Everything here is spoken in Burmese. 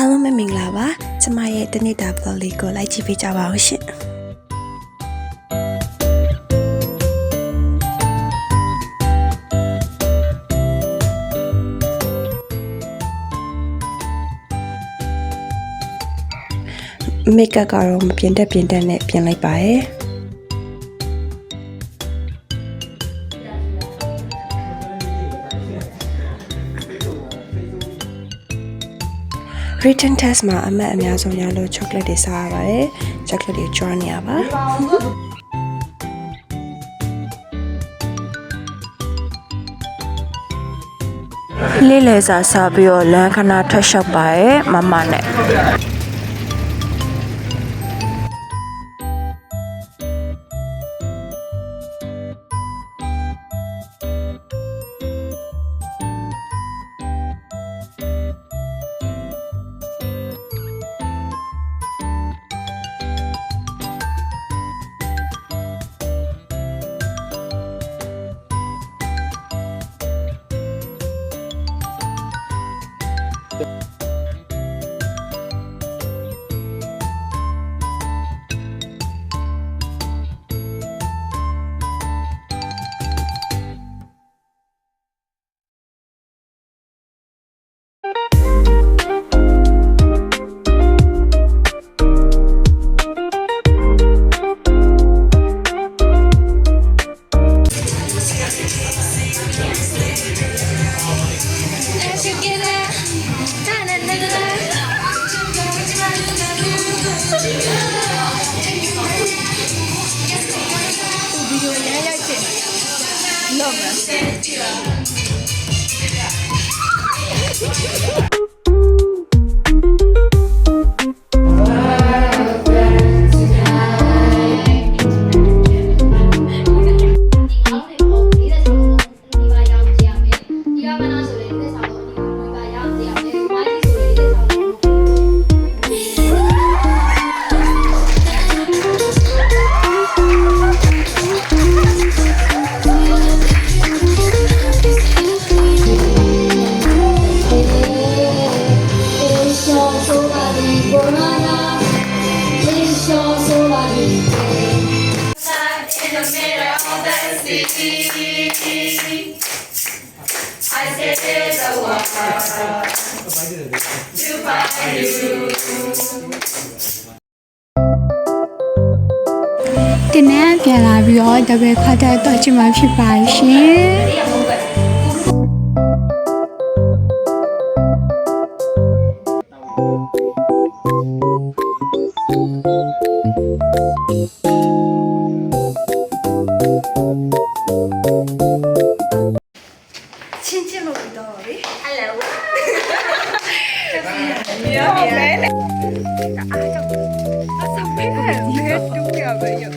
အားလုံးပဲမင်္ဂလာပါကျမရဲ့တနေ့တာ vlog လေးကိုလိုက်ကြည့်ပေးကြပါဦးရှင်မိတ်ကပ်ကတော့မပြင်တက်နဲ့ပြင်လိုက်ပါရဲ့Written test မှာအမှတ်အများဆုံးရလို့ chocolate တွေစားရပါတယ်။ chocolate တွေကျွမ်းနေရပါ။လေးလေစာစားပြီးတော့လမ်းခဏထွက်လျှောက်ပါရဲ့မမနဲ့ဒီနေ့ပြန်လာပြီးတော့တပည့်ခတ်တဲ့တော့ချင်မှဖြစ်ပါရှင်ချင်းလို့ပြီးတော့လေဟယ်လိုမြေအားကြောင့်အဆောင်ပဲမဲတူရပဲရော